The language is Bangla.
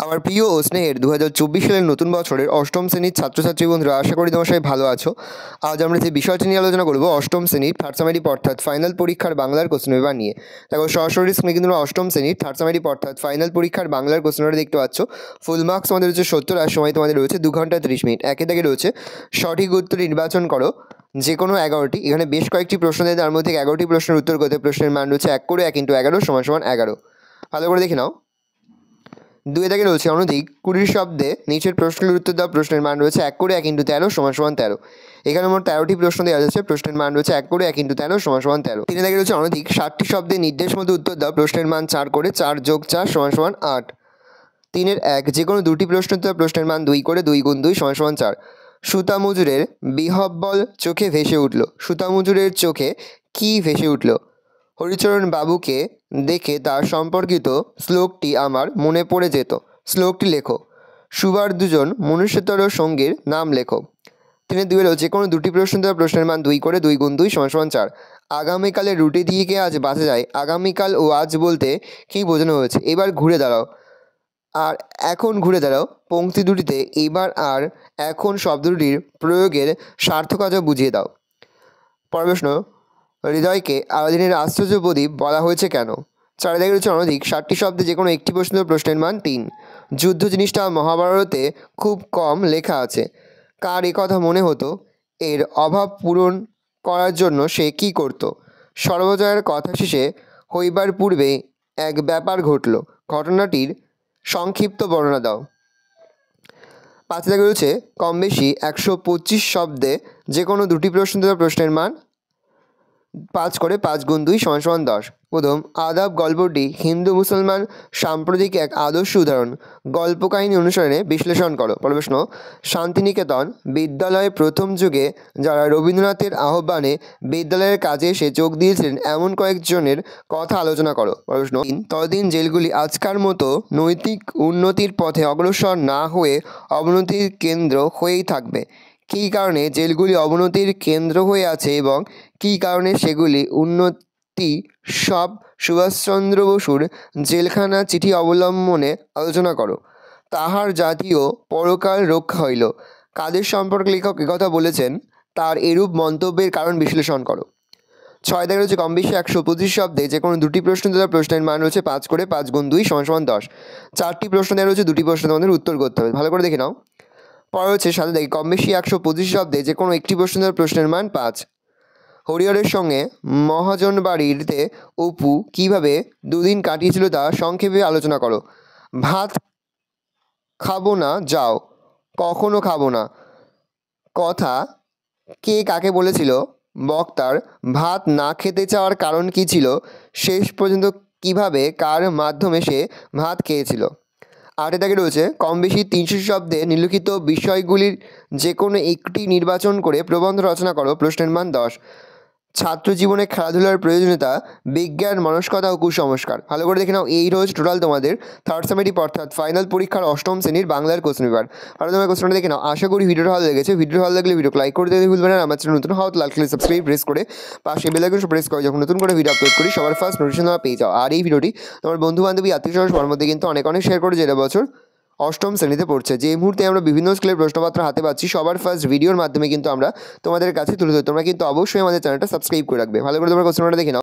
আমার প্রিয় ও স্নেহের 2024 সালের নতুন বছরের অষ্টম শ্রেণীর ছাত্রছাত্রী বন্ধুরা, আশা করি তোমার সবাই ভালো আছো। আজ আমরা যে বিষয়টি নিয়ে আলোচনা করব অষ্টম শ্রেণীর থার্ড সামেটিভ অর্থাৎ ফাইনাল পরীক্ষার বাংলার কোশ্চেন পেপার নিয়ে। দেখো সরাসরি স্ক্রিনে কিন্তু অষ্টম শ্রেণীর থার্ড সামেটিভ অর্থাৎ ফাইনাল পরীক্ষার বাংলার কোশ্চেন পেপার দেখতে পাচ্ছ। ফুল মার্কস তোমাদের রয়েছে 70 আর সময় তোমাদের রয়েছে 2 ঘন্টা 30 মিনিট। একে দাগে রয়েছে সঠিক উত্তর নির্বাচন করো যে কোনো 11টি। এখানে বেশ কয়েকটি প্রশ্ন দেয়, তার মধ্যে 11টি প্রশ্নের উত্তর করতে প্রশ্নের মান রয়েছে 1 করে 1 × 11 = 11। ভালো করে দেখে নাও। 2 দাগে রয়েছে অনধিক 20 শব্দে নিচের প্রশ্নের উত্তর দাও, প্রশ্নের মান রয়েছে 1 করে 1 × 13 = 13। এখানে মোট 13টি প্রশ্ন দেওয়া যাচ্ছে, প্রশ্নের মান রয়েছে 1 করে 1 × 13 = 13। 3 দাগে রয়েছে অনধিক 60টি শব্দে নির্দেশ মতো উত্তর দাও, প্রশ্নের মান 4 করে 4 + 4 = 8। 3-এর 1 যে কোনো দুটি প্রশ্ন উত্তর, প্রশ্নের মান 2 করে 2 × 2 = 4। সুতা মজুরের বিহ্বল চোখে ভেসে উঠল। সুতা মজুরের চোখে কি ভেসে উঠল? হরিচরণ বাবুকে দেখে তার সম্পর্কিত শ্লোকটি আমার মনে পড়ে যেত। শ্লোকটি লেখো। সুবার দুজন মনুষ্যতর সঙ্গীর নাম লেখো। 3-2 যে কোনো দুটি প্রশ্ন দেওয়া, প্রশ্নের মান 2 করে 2 × 2 = 4। আগামীকালের রুটি দিয়ে কে আজ বাঁচা যায়? আগামীকাল ও আজ বলতে কী বোঝানো হয়েছে? এবার ঘুরে দাঁড়াও আর এখন ঘুরে দাঁড়াও পংক্তি দুটিতে এবার আর এখন শব্দ দুটির প্রয়োগের সার্থকতা বুঝিয়ে দাও। পরের প্রশ্ন, হৃদয়কে আলাদিনের আশ্চর্য প্রদীপ বলা হয়েছে কেন? 4 দাগে রয়েছে অনধিক 60টি শব্দে যে কোনো একটি প্রশ্ন, প্রশ্নের মান 3। যুদ্ধ জিনিসটা মহাভারতে খুব কম লেখা আছে। কার এ কথা মনে হতো? এর অভাব পূরণ করার জন্য সে কি করত? সর্বজয়ার কথা শেষে হইবার পূর্বে এক ব্যাপার ঘটল, ঘটনাটির সংক্ষিপ্ত বর্ণনা দাও। 5 দাগে রয়েছে কম বেশি 125 শব্দে যে কোনো দুটি প্রশ্ন দেওয়া, প্রশ্নের মান 5 করে 5 × 2 = 10। প্রথম, আদাব গল্পটি হিন্দু মুসলমান সাম্প্রতিক এক আদর্শ উদাহরণ। গল্প কাহিনী অনুসারে বিশ্লেষণ করো। পরের প্রশ্ন, শান্তিনিকেতন বিদ্যালয়ে প্রথম যুগে যারা রবীন্দ্রনাথের আহ্বানে বিদ্যালয়ের কাজে এসে যোগ দিয়েছিলেন এমন কয়েকজনের কথা আলোচনা করো। পরের প্রশ্ন, ততদিন জেলগুলি আজকার মতো নৈতিক উন্নতির পথে অগ্রসর না হয়ে অবনতির কেন্দ্র হয়েই থাকবে। কী কারণে জেলগুলি অবনতির কেন্দ্র হয়ে আছে এবং কী কারণে সেগুলি উন্নতি সব সুভাষচন্দ্র বসুর জেলখানা চিঠি অবলম্বনে আলোচনা করো। তাহার জাতীয় পরকাল রক্ষা হইল। কাদের সম্পর্কে লেখক একথা বলেছেন তার এরূপ মন্তব্যের কারণ বিশ্লেষণ করো। 6 দাগে রয়েছে কম বেশি 125 শব্দে যে কোনো দুটি প্রশ্ন দেওয়া, প্রশ্নের মান রয়েছে 5 করে 5 × 2 = 10। 4টি প্রশ্ন দেওয়া রয়েছে, দুটি প্রশ্ন তোমাদের উত্তর করতে হবে। ভালো করে দেখে নাও। পরে হচ্ছে 7 দাগে কম বেশি 125 শব্দে যে কোনো একটি প্রশ্ন দেওয়া, প্রশ্নের মান 5। হরিহরের সঙ্গে মহাজন বাড়িতে অপু কীভাবে দুদিন কাটিয়েছিল তা সংক্ষেপে আলোচনা করো। ভাত খাবো না যাও, কখনো খাবো না কথা কে কাকে বলেছিল? বক্তার ভাত না খেতে চাওয়ার কারণ কী ছিল? শেষ পর্যন্ত কিভাবে কার মাধ্যমে সে ভাত খেয়েছিল? 8 দাগে রয়েছে কম বেশি 300 শব্দে নিম্নলিখিত বিষয়গুলির যে কোনো একটি নির্বাচন করে প্রবন্ধ রচনা করো, প্রশ্নের মান 10। ছাত্র জীবনে খেলাধুলার প্রয়োজনীয়তা, বিজ্ঞান, মনস্কতা ও কুসংস্কার। ভালো করে দেখে নাও। এই রোজ টোটাল তোমাদের থার্ড সামেটিভ অর্থাৎ ফাইনাল পরীক্ষার অষ্টম শ্রেণীর বাংলার কোশ্চেন পেপার। আর তোমার কোশ্চেনটা দেখে নাও। আশা করি ভিডিওটা ভালো লেগেছে। ভিডিও ভালো লাগলে ভিডিও লাইক করে দিতে ভুলবে না। আমার চ্যানেল নতুন হওয়া লাইক করে সাবস্ক্রাইব প্রেস করে পাশে বেল আইকন প্রেস করে যখন নতুন করে ভিডিও আপলোড করি সবার ফার্স্ট নোটিফিকেশন তোমরা পেয়ে যাও। আর এই ভিডিওটি তোমার বন্ধু বান্ধবী আত্মীয়স্বজন সবার মধ্যে কিন্তু অনেক শেয়ার করে, যেটা বছর অষ্টম শ্রেণীতে পড়ছে। যে মুহূর্তে আমরা বিভিন্ন স্কুলের প্রশ্নপত্র হাতে পাচ্ছি সবার ফার্স্ট ভিডিওর মাধ্যমে কিন্তু আমরা তোমাদের কাছে তুলে ধরি। তোমরা কিন্তু অবশ্যই আমাদের চ্যানেলটা সাবস্ক্রাইব করে রাখবে। ভালো করে তোমার কোশ্চেনটা দেখে নাও।